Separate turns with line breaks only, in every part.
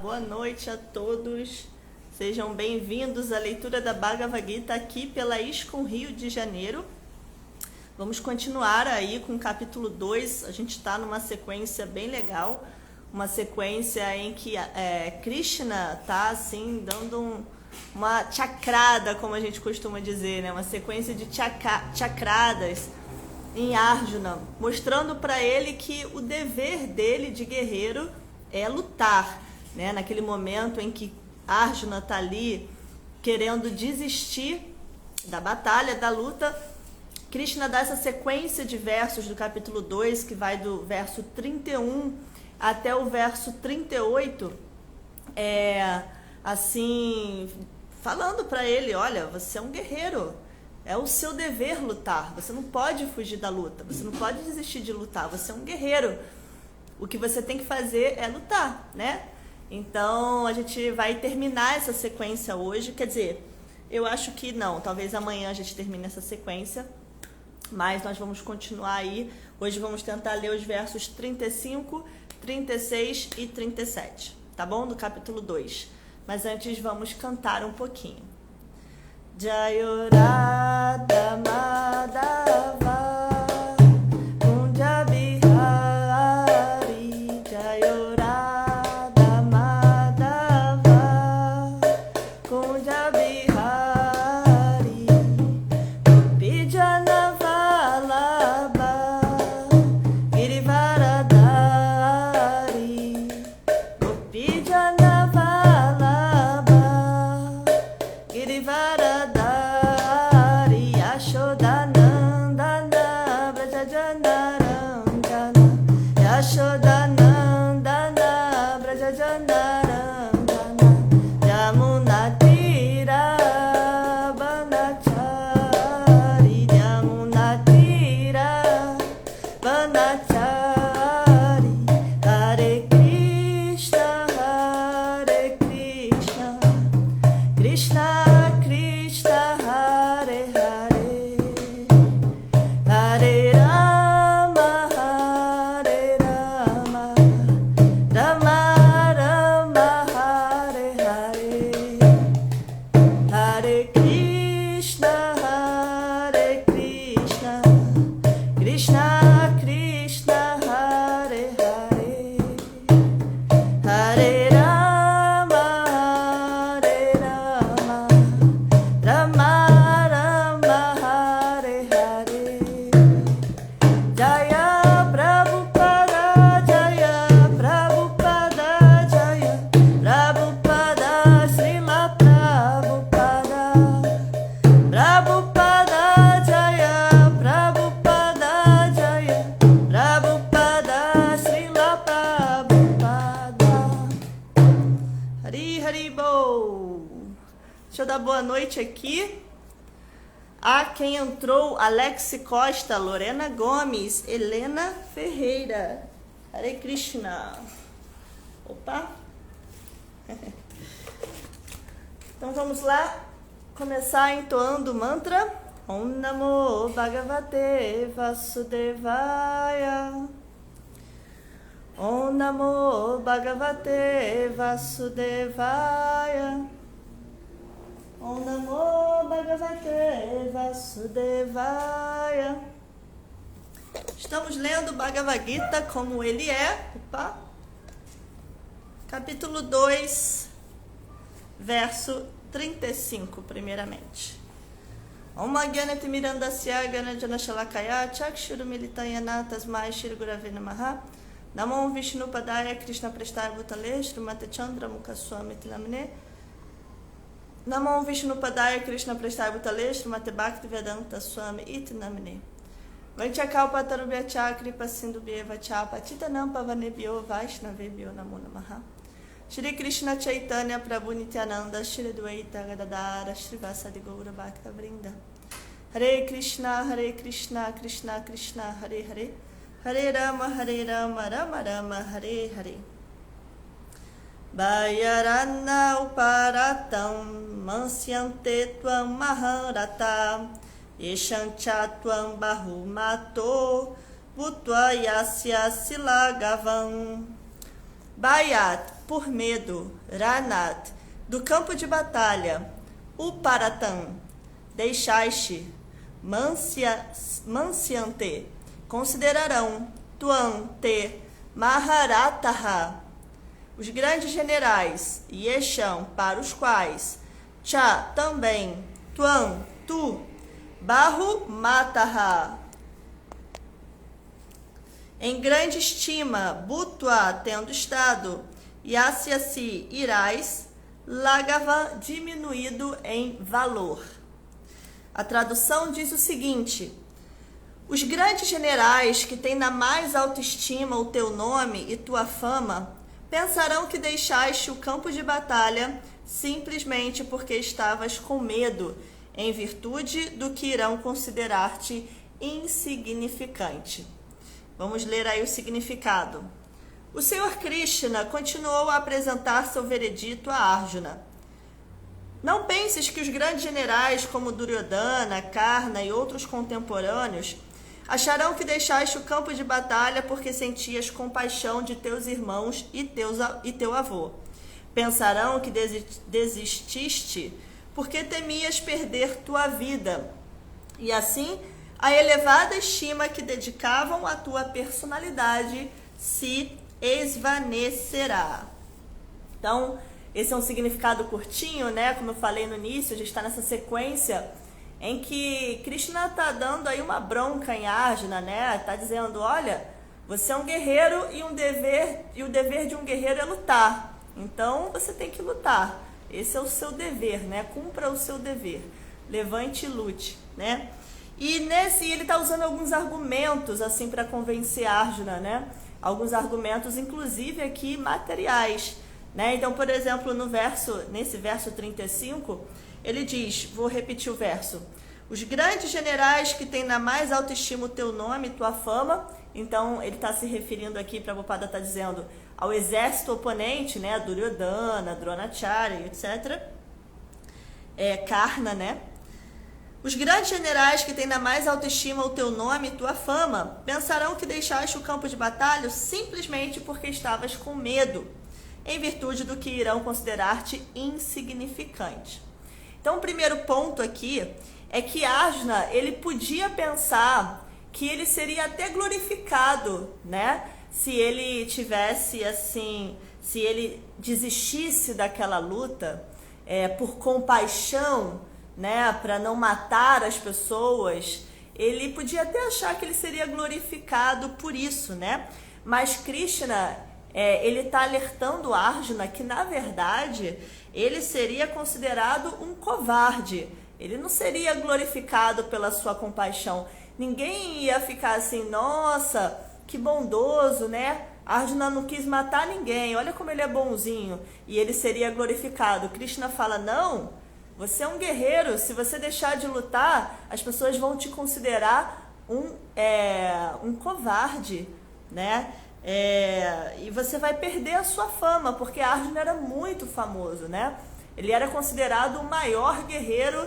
Boa noite a todos, sejam bem-vindos à leitura da Bhagavad Gita aqui pela ISKCON Rio de Janeiro. Vamos continuar aí com o capítulo 2, a gente está numa sequência bem legal, uma sequência em que Krishna está assim, dando uma chakrada, como a gente costuma dizer, né? Uma sequência de chakradas em Arjuna, mostrando para ele que o dever dele de guerreiro é lutar. Né? Naquele momento em que Arjuna está ali querendo desistir da batalha, da luta, Krishna dá essa sequência de versos do capítulo 2, que vai do verso 31 até o verso 38, assim, falando para ele, olha, você é um guerreiro, é o seu dever lutar, você não pode fugir da luta, você não pode desistir de lutar, você é um guerreiro, o que você tem que fazer é lutar, né? Então, a gente vai terminar essa sequência hoje, quer dizer, eu acho que não, talvez amanhã a gente termine essa sequência, mas nós vamos continuar aí. Hoje vamos tentar ler os versos 35, 36 e 37, tá bom? Do capítulo 2. Mas antes vamos cantar um pouquinho. Jayorada Madhava aqui a quem entrou: Alex Costa, Lorena Gomes, Helena Ferreira. Hare Krishna. Opa. Então vamos lá começar entoando o mantra Om Namo Bhagavate Vasudevaya. Om Namo Bhagavate Vasudevaya. Om Namo Bhagavate Vasudevaya. Estamos lendo o Bhagavad Gita como ele é. Opa. Capítulo 2, verso 35, primeiramente. Om Agyanati Mirandasya Ganajana Shalakaya Chakshuru Militayana Tasmai Shri Gurave Namaha. Namo Vishnu Padaya Krishna Prestaya Bhutale Srimate Chandra Mukaswami Tilamne. Namo Vishnu Padaya Krishna Prestaya Bhutale Srimate Bhakti Vedanta Swami Iti Namine. Vanchakaupa Tarubhya Kripa Sindhu Bheva Chapa Titanam Pavanebhyo Vaishnavebhyo Namo Namaha. Shri Krishna Chaitanya Prabhu Nityananda Shri Dvaita Gadadara Shri Vasadi Gaura Bhakta Vrinda. Hare Krishna Krishna Krishna Hare Hare Hare Rama Rama Rama Hare Hare. Bayarana Uparatam Mansyante Tvam Maharata Eshanchatvam Bahumato Bhutva Yasya Silagavam Bayat, por medo, Ranat, do campo de batalha, Uparatan, deixaste, Mansyante, considerarão, Tuan, te, Maharataha, os grandes generais, Yesham, para os quais, Cha, também, Tuan, tu, Bahu, Mataha, em grande estima, Butwa, tendo estado, Yasyasi, irás, Lagava, diminuído em valor. A tradução diz o seguinte: os grandes generais que têm na mais alta estima o teu nome e tua fama, pensarão que deixaste o campo de batalha simplesmente porque estavas com medo, em virtude do que irão considerar-te insignificante. Vamos ler aí o significado. O Senhor Krishna continuou a apresentar seu veredito a Arjuna. Não penses que os grandes generais como Duryodhana, Karna e outros contemporâneos acharão que deixaste o campo de batalha porque sentias compaixão de teus irmãos e teu avô. Pensarão que desististe porque temias perder tua vida, e assim a elevada estima que dedicavam à tua personalidade se esvanecerá. Então, esse é um significado curtinho, né? Como eu falei no início, a gente está nessa sequência em que Krishna está dando aí uma bronca em Arjuna, né? Está dizendo, olha, você é um guerreiro e o dever de um guerreiro é lutar. Então, você tem que lutar. Esse é o seu dever, né? Cumpra o seu dever. Levante e lute, né? E ele está usando alguns argumentos assim para convencer Arjuna, né? Alguns argumentos, inclusive aqui materiais, né? Então, por exemplo, nesse verso 35, ele diz, vou repetir o verso: os grandes generais que têm na mais alta estima o teu nome e tua fama. Então, ele está se referindo aqui, Prabhupada está dizendo, ao exército oponente, né? Duryodhana, Dronacharya, etc. Karna, né? Os grandes generais que têm na mais alta estima o teu nome e tua fama pensarão que deixaste o campo de batalha simplesmente porque estavas com medo, em virtude do que irão considerar-te insignificante. Então, o primeiro ponto aqui é que Arjuna, ele podia pensar que ele seria até glorificado, né? Se ele tivesse assim, se ele desistisse daquela luta por compaixão, né, para não matar as pessoas, ele podia até achar que ele seria glorificado por isso, né? Mas Krishna, ele está alertando Arjuna que, na verdade, ele seria considerado um covarde. Ele não seria glorificado pela sua compaixão. Ninguém ia ficar assim, nossa, que bondoso, né? Arjuna não quis matar ninguém, olha como ele é bonzinho. E ele seria glorificado. Krishna fala, não, você é um guerreiro, se você deixar de lutar, as pessoas vão te considerar um covarde, né? E você vai perder a sua fama, porque Arjuna era muito famoso, né? Ele era considerado o maior guerreiro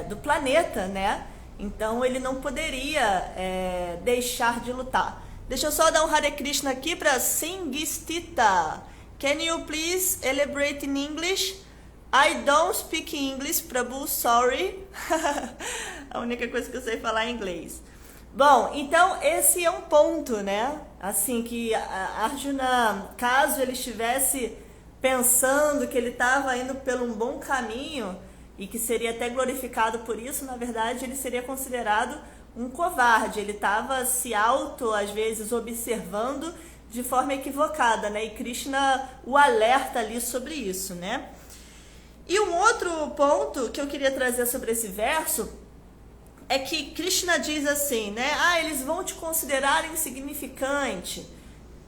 do planeta, né? Então ele não poderia deixar de lutar. Deixa eu só dar um Hare Krishna aqui para Singistita. Can you please elaborate in English? I don't speak English, Prabhu, sorry. A única coisa que eu sei falar é inglês. Bom, então esse é um ponto, né? Assim, que Arjuna, caso ele estivesse pensando que ele estava indo pelo um bom caminho e que seria até glorificado por isso, na verdade ele seria considerado um covarde. Ele estava às vezes, observando de forma equivocada, né? E Krishna o alerta ali sobre isso, né? E um outro ponto que eu queria trazer sobre esse verso é que Krishna diz assim, né? Eles vão te considerar insignificante,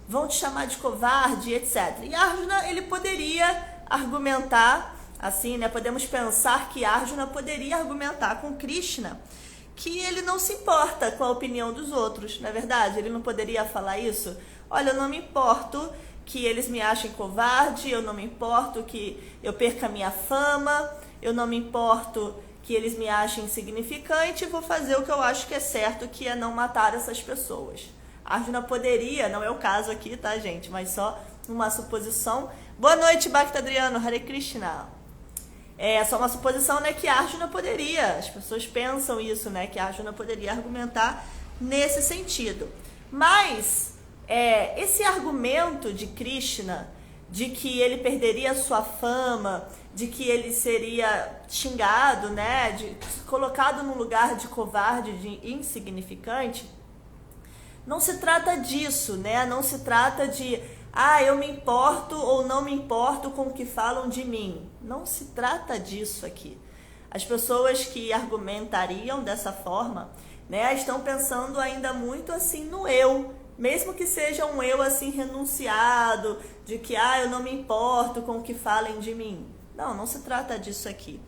vão te chamar de covarde, etc. E Arjuna, ele poderia argumentar assim, né? Podemos pensar que Arjuna poderia argumentar com Krishna que ele não se importa com a opinião dos outros, não é verdade? Ele não poderia falar isso? Olha, eu não me importo que eles me achem covarde, eu não me importo que eu perca minha fama, eu não me importo que eles me achem insignificante, vou fazer o que eu acho que é certo, que é não matar essas pessoas. Arjuna poderia, não é o caso aqui, tá, gente? Mas só uma suposição. Boa noite, Bhakta Adriano, Hare Krishna. É só uma suposição, né, que Arjuna poderia, as pessoas pensam isso, né, que Arjuna poderia argumentar nesse sentido. Mas esse argumento de Krishna, de que ele perderia sua fama, de que ele seria xingado, né, colocado num lugar de covarde, de insignificante, não se trata disso, né, não se trata de eu me importo ou não me importo com o que falam de mim. Não se trata disso aqui. As pessoas que argumentariam dessa forma, né, estão pensando ainda muito assim no eu, mesmo que seja um eu assim renunciado, de que eu não me importo com o que falem de mim. Não se trata disso aqui.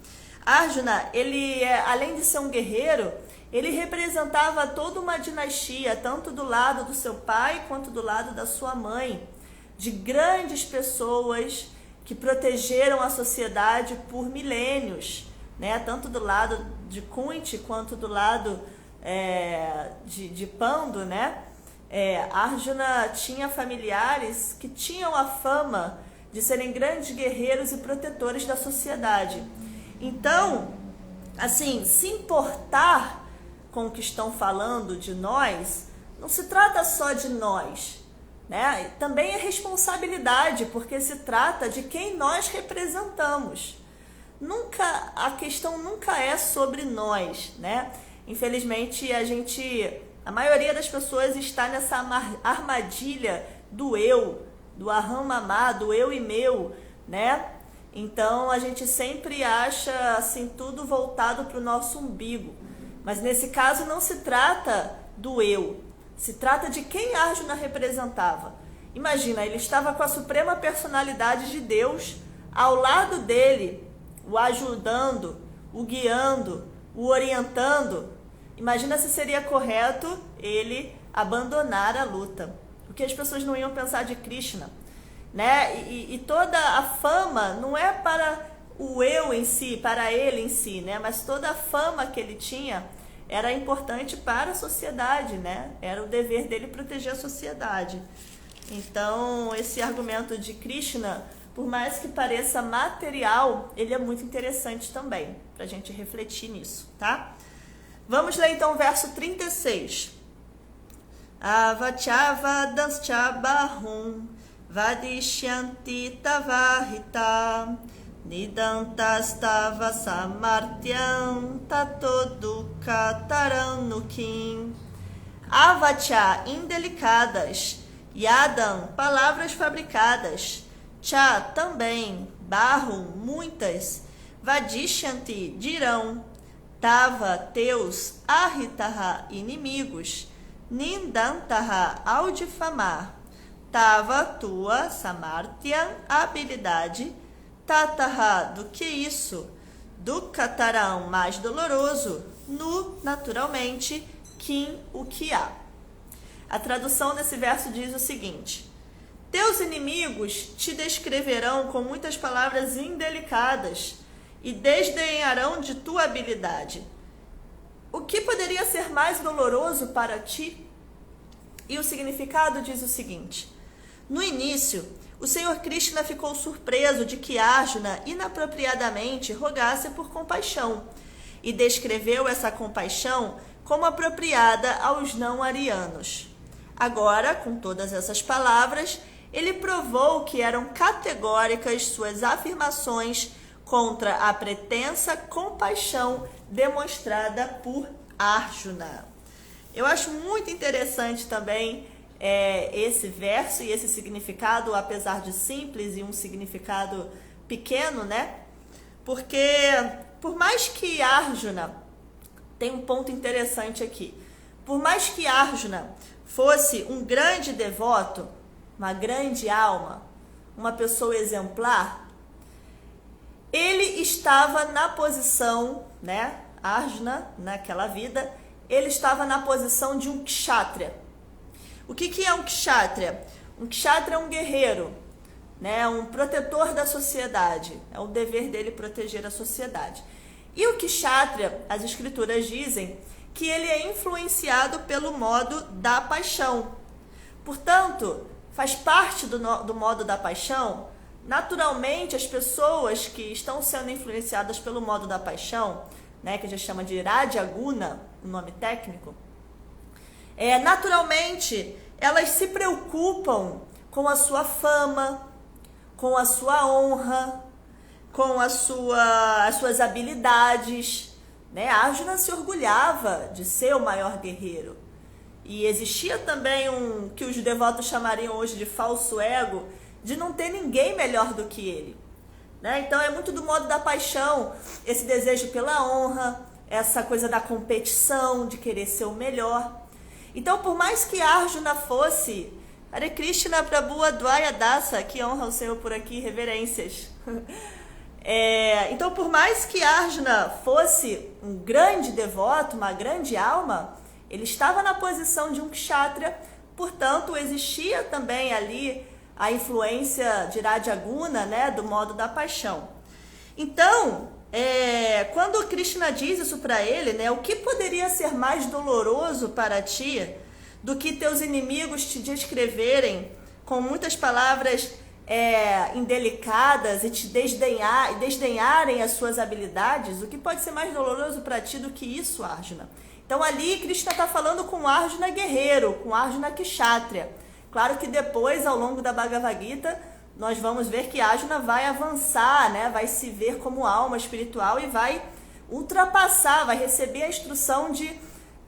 Arjuna, ele além de ser um guerreiro, ele representava toda uma dinastia, tanto do lado do seu pai quanto do lado da sua mãe, de grandes pessoas que protegeram a sociedade por milênios, né? Tanto do lado de Kunti quanto do lado de Pandu, né? Arjuna tinha familiares que tinham a fama de serem grandes guerreiros e protetores da sociedade. Então, assim, se importar com o que estão falando de nós, não se trata só de nós, né? Também é responsabilidade, porque se trata de quem nós representamos. A questão nunca é sobre nós, né? Infelizmente, a maioria das pessoas está nessa armadilha do eu, do aham mamá, do eu e meu, né? Então, a gente sempre acha assim tudo voltado para o nosso umbigo. Mas nesse caso não se trata do eu, se trata de quem Arjuna representava. Imagina, ele estava com a suprema personalidade de Deus ao lado dele, o ajudando, o guiando, o orientando. Imagina se seria correto ele abandonar a luta. O que as pessoas não iam pensar de Krishna, né? E toda a fama não é para o eu em si, para ele em si, né? Mas toda a fama que ele tinha era importante para a sociedade, né? Era o dever dele proteger a sociedade. Então, esse argumento de Krishna, por mais que pareça material, ele é muito interessante também, para a gente refletir nisso, tá? Vamos ler então o verso 36. Avachava danscha bahum vadishyanti tavahita Nidantastava samartyam tatoduka taranukim. Avacha, indelicadas. Yadam, palavras fabricadas. Cha, também. Barro, muitas. Vadishyanti, dirão. Tava, teus. Ahitaha, inimigos. Nindantaha, ao difamar. Tava, tua. Samartyam, habilidade. Tataha, do que isso? Dukkataram, mais doloroso. Nu, naturalmente. Kim, o que há. A tradução desse verso diz o seguinte: teus inimigos te descreverão com muitas palavras indelicadas e desdenharão de tua habilidade. O que poderia ser mais doloroso para ti? E o significado diz o seguinte: no início, o Senhor Krishna ficou surpreso de que Arjuna inapropriadamente rogasse por compaixão e descreveu essa compaixão como apropriada aos não-arianos. Agora, com todas essas palavras, ele provou que eram categóricas suas afirmações contra a pretensa compaixão demonstrada por Arjuna. Eu acho muito interessante também esse verso e esse significado, apesar de simples e um significado pequeno, né? Porque, por mais que Arjuna, tem um ponto interessante aqui, por mais que Arjuna fosse um grande devoto, uma grande alma, uma pessoa exemplar, ele estava na posição, né? Arjuna, naquela vida, ele estava na posição de um kshatriya. O que é um kshatriya? Um kshatriya é um guerreiro, né? Um protetor da sociedade. É o dever dele proteger a sociedade. E o kshatriya, as escrituras dizem que ele é influenciado pelo modo da paixão. Portanto, faz parte do modo da paixão. Naturalmente, as pessoas que estão sendo influenciadas pelo modo da paixão, né, que a gente chama de Raja Guna, o nome técnico, naturalmente, elas se preocupam com a sua fama, com a sua honra, com as suas habilidades, né? Arjuna se orgulhava de ser o maior guerreiro. E existia também que os devotos chamariam hoje de falso ego, de não ter ninguém melhor do que ele, né? Então é muito do modo da paixão, esse desejo pela honra, essa coisa da competição, de querer ser o melhor. Então, por mais que Arjuna fosse Hare Krishna Prabhu Advaya Dasa, que honra o Senhor por aqui, reverências. Então, por mais que Arjuna fosse um grande devoto, uma grande alma, ele estava na posição de um kshatriya, portanto, existia também ali a influência de Raja Guna, né, do modo da paixão. Então, quando Krishna diz isso para ele, né, o que poderia ser mais doloroso para ti do que teus inimigos te descreverem com muitas palavras indelicadas e te desdenharem as suas habilidades? O que pode ser mais doloroso para ti do que isso, Arjuna? Então ali Krishna está falando com Arjuna guerreiro, com Arjuna kshatriya. Claro que depois, ao longo da Bhagavad Gita, nós vamos ver que Arjuna vai avançar, né? Vai se ver como alma espiritual e vai ultrapassar, vai receber a instrução de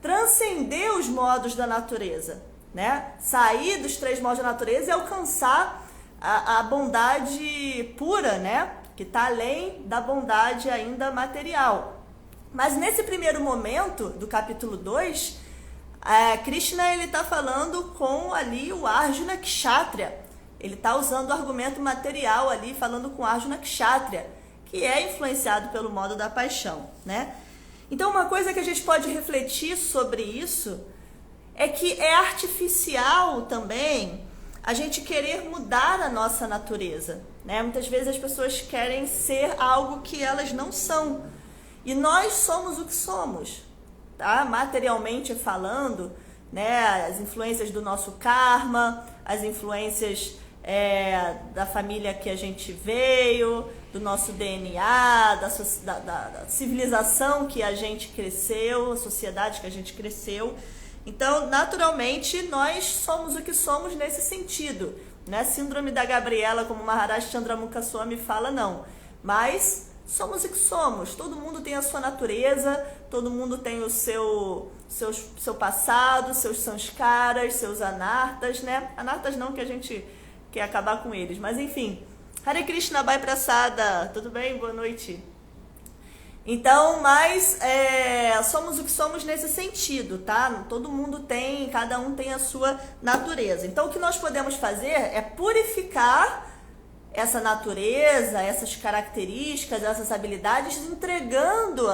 transcender os modos da natureza, né? Sair dos 3 modos da natureza e alcançar a bondade pura, né? Que está além da bondade ainda material. Mas nesse primeiro momento do capítulo 2, Krishna está falando com ali o Arjuna kshatriya. Ele está usando o argumento material ali, falando com Arjuna kshatriya, que é influenciado pelo modo da paixão, né? Então, uma coisa que a gente pode refletir sobre isso é que é artificial também a gente querer mudar a nossa natureza, né? Muitas vezes as pessoas querem ser algo que elas não são. E nós somos o que somos, tá? Materialmente falando, né? As influências do nosso karma, as influências da família que a gente veio, do nosso DNA, da civilização que a gente cresceu, a sociedade que a gente cresceu. Então, naturalmente, nós somos o que somos nesse sentido. Não é síndrome da Gabriela, como Maharaj Chandramukha Swami fala, não. Mas somos o que somos. Todo mundo tem a sua natureza, todo mundo tem o seu passado, seus sanskaras, seus anartas, né? Anartas não, que a gente quer acabar com eles, mas enfim. Hare Krishna, Bhai Prasada, tudo bem? Boa noite. Então, mas somos o que somos nesse sentido, tá? Todo mundo tem, cada um tem a sua natureza. Então, o que nós podemos fazer é purificar essa natureza, essas características, essas habilidades, entregando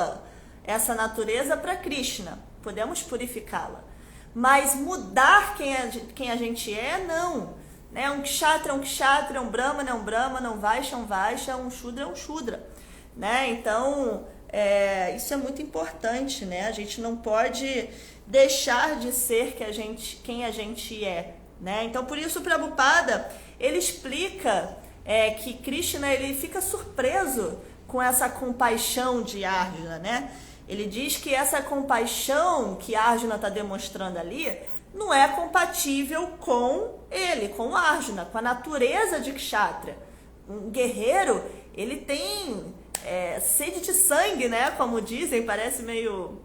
essa natureza para Krishna. Podemos purificá-la. Mas mudar quem a gente não. Né? Um kshatriya é um kshatriya, um brahmana é um brahmana, um vaishya é um vaishya, um shudra é um shudra. Né? Então, isso é muito importante, né? A gente não pode deixar de ser quem a gente é. Né? Então, por isso, o Prabhupada, ele explica que Krishna ele fica surpreso com essa compaixão de Arjuna, né? Ele diz que essa compaixão que Arjuna está demonstrando ali não é compatível com ele, com Arjuna, com a natureza de Kshatriya. Um guerreiro, ele tem sede de sangue, né? Como dizem, parece meio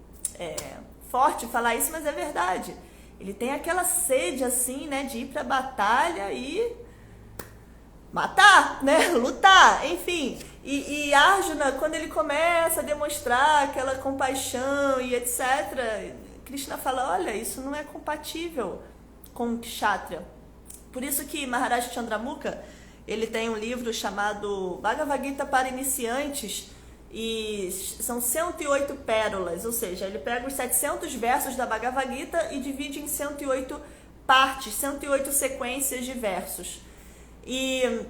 forte falar isso, mas é verdade. Ele tem aquela sede assim, né? De ir para a batalha e matar, né? Lutar, enfim. E Arjuna, quando ele começa a demonstrar aquela compaixão e etc., Krishna fala, olha, isso não é compatível com Kshatriya. Por isso que Maharaj Chandramukha, ele tem um livro chamado Bhagavad Gita para Iniciantes, e são 108 pérolas, ou seja, ele pega os 700 versos da Bhagavad Gita e divide em 108 partes, 108 sequências de versos. E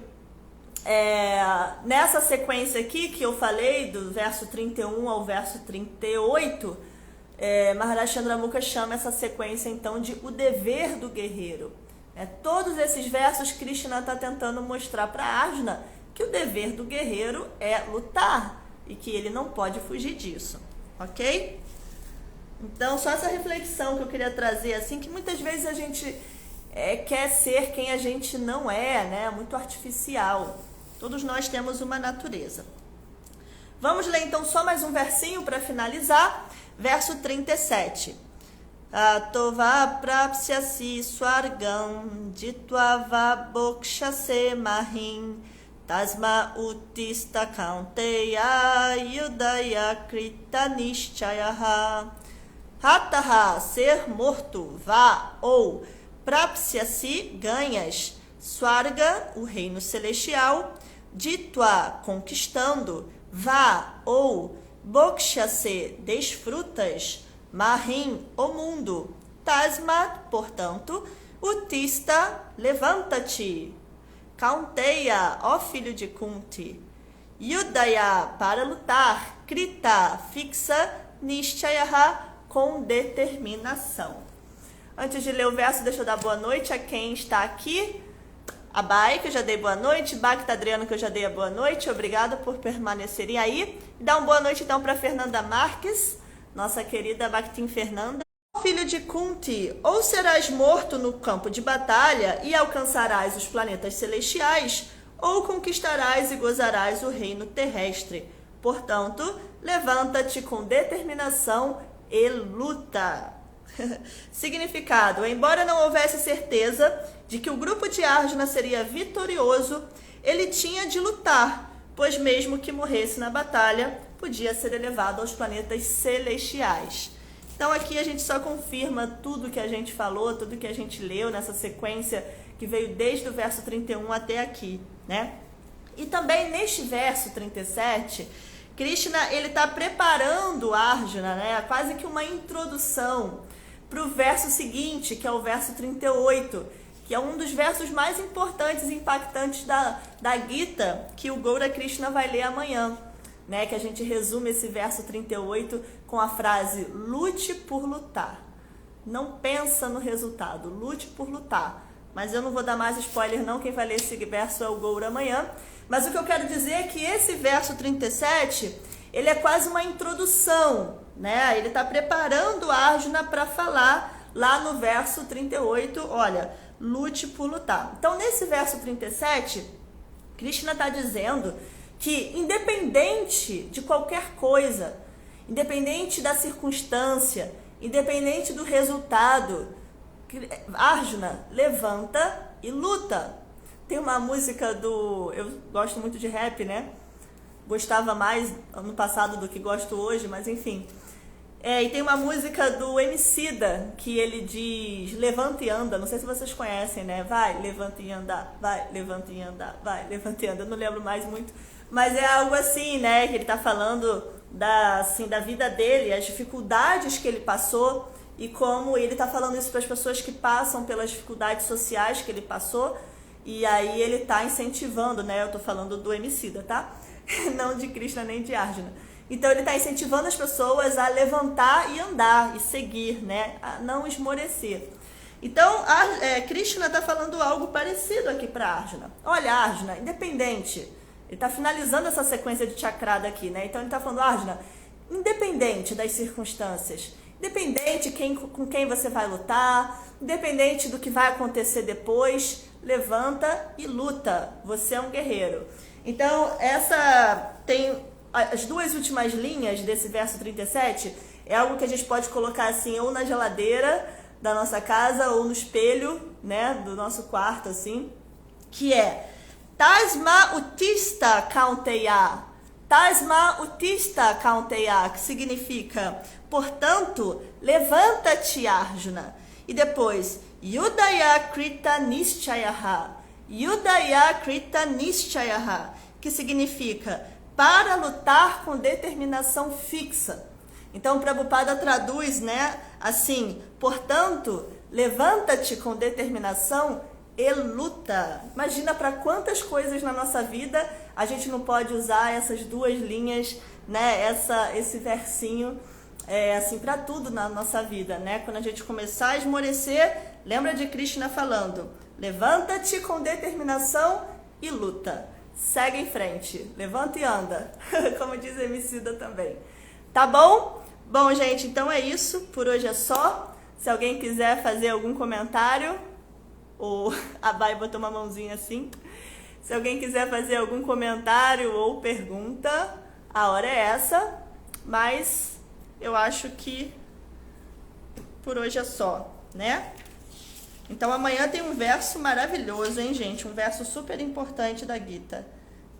nessa sequência aqui que eu falei, do verso 31 ao verso 38, Maharaj Chandramukha chama essa sequência então de o dever do guerreiro. Todos esses versos, Krishna está tentando mostrar para Arjuna que o dever do guerreiro é lutar e que ele não pode fugir disso, ok? Então, só essa reflexão que eu queria trazer, assim, que muitas vezes a gente quer ser quem a gente não é, né? Muito artificial. Todos nós temos uma natureza. Vamos ler então só mais um versinho para finalizar. Verso 37. Tova prapsyasi swargam jitvava bokshase mahim tasma utista kaunteya yudaya krita nishchayaha. Hataha, ser morto, vá, ou prapsyasi, ganhas, swarga, o reino celestial, jitva, conquistando, vá, ou bokshase, desfrutas, mahim, o mundo, tasma, portanto, utista, levanta-te, kaunteya, ó filho de Kunti, yudaya, para lutar, krita, fixa, nishchayaha, com determinação. Antes de ler o verso, deixa eu dar boa noite a quem está aqui. A Bai, que eu já dei boa noite. Bacta Adriano, que eu já dei a boa noite. Obrigada por permanecerem aí. Dá uma boa noite então para Fernanda Marques, nossa querida Bactim Fernanda. Filho de Kunti, ou serás morto no campo de batalha e alcançarás os planetas celestiais, ou conquistarás e gozarás o reino terrestre. Portanto, levanta-te com determinação e luta. Significado: embora não houvesse certeza de que o grupo de Arjuna seria vitorioso, ele tinha de lutar, pois mesmo que morresse na batalha, podia ser elevado aos planetas celestiais. Então aqui a gente só confirma tudo que a gente falou, tudo que a gente leu nessa sequência que veio desde o verso 31 até aqui, né? E também neste verso 37, Krishna, ele está preparando Arjuna, né, quase que uma introdução para o verso seguinte, que é o verso 38, que é um dos versos mais importantes e impactantes da Gita, que o Gaura Krishna vai ler amanhã, né, que a gente resume esse verso 38 com a frase: lute por lutar. Não pensa no resultado, lute por lutar. Mas eu não vou dar mais spoiler não, quem vai ler esse verso é o Gaura amanhã. Mas o que eu quero dizer é que esse verso 37, ele é quase uma introdução, né? Ele está preparando Arjuna para falar lá no verso 38, olha, lute por lutar. Então, nesse verso 37, Krishna está dizendo que independente de qualquer coisa, independente da circunstância, independente do resultado, Arjuna levanta e luta. Tem uma música eu gosto muito de rap, né? Gostava mais ano passado do que gosto hoje, mas enfim. E tem uma música do Emicida, que ele diz: levanta e anda. Não sei se vocês conhecem, né? Vai, levanta e anda, vai, levanta e anda, vai, levanta e anda. Eu não lembro mais muito, mas é algo assim, né? Que ele tá falando da vida dele, as dificuldades que ele passou e como ele tá falando isso para as pessoas que passam pelas dificuldades sociais que ele passou. E aí ele está incentivando, né? Eu estou falando do Emicida, tá? Não de Krishna nem de Arjuna. Então ele está incentivando as pessoas a levantar e andar e seguir, né? A não esmorecer. Então Krishna está falando algo parecido aqui para Arjuna. Olha, Arjuna, independente. Ele está finalizando essa sequência de chakrada aqui, né? Então ele está falando: Arjuna, independente das circunstâncias, independente com quem você vai lutar, independente do que vai acontecer depois, levanta e luta. Você é um guerreiro. Então, essa tem as duas últimas linhas desse verso 37, é algo que a gente pode colocar assim, ou na geladeira da nossa casa, ou no espelho, né, do nosso quarto, assim, que é Tasma Utista Kaunteya. Tasma Utista Kaunteya, que significa, portanto, levanta-te, Arjuna. E depois, Yudaya Krita Nishchayaha. Yudaya Krita Nishchayaha, que significa para lutar com determinação fixa. Então, Prabhupada traduz, né, assim: portanto, levanta-te com determinação e luta. Imagina para quantas coisas na nossa vida a gente não pode usar essas duas linhas, né, esse versinho, assim, para tudo na nossa vida, né? Quando a gente começar a esmorecer, Lembra de Krishna falando: levanta-te com determinação e luta. Segue em frente, levanta e anda, como diz Emicida também. Tá bom? Bom, gente, então é isso, por hoje é só. Se alguém quiser fazer algum comentário, ou a Bai botou uma mãozinha assim. Se alguém quiser fazer algum comentário ou pergunta, a hora é essa. Mas eu acho que por hoje é só, né? Então amanhã tem um verso maravilhoso, hein, gente? Um verso super importante da Gita,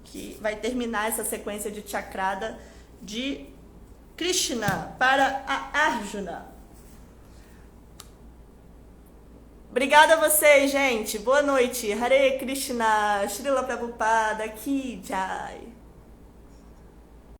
que vai terminar essa sequência de chakrada de Krishna para a Arjuna. Obrigada a vocês, gente. Boa noite. Hare Krishna. Srila Prabhupada Ki Jai.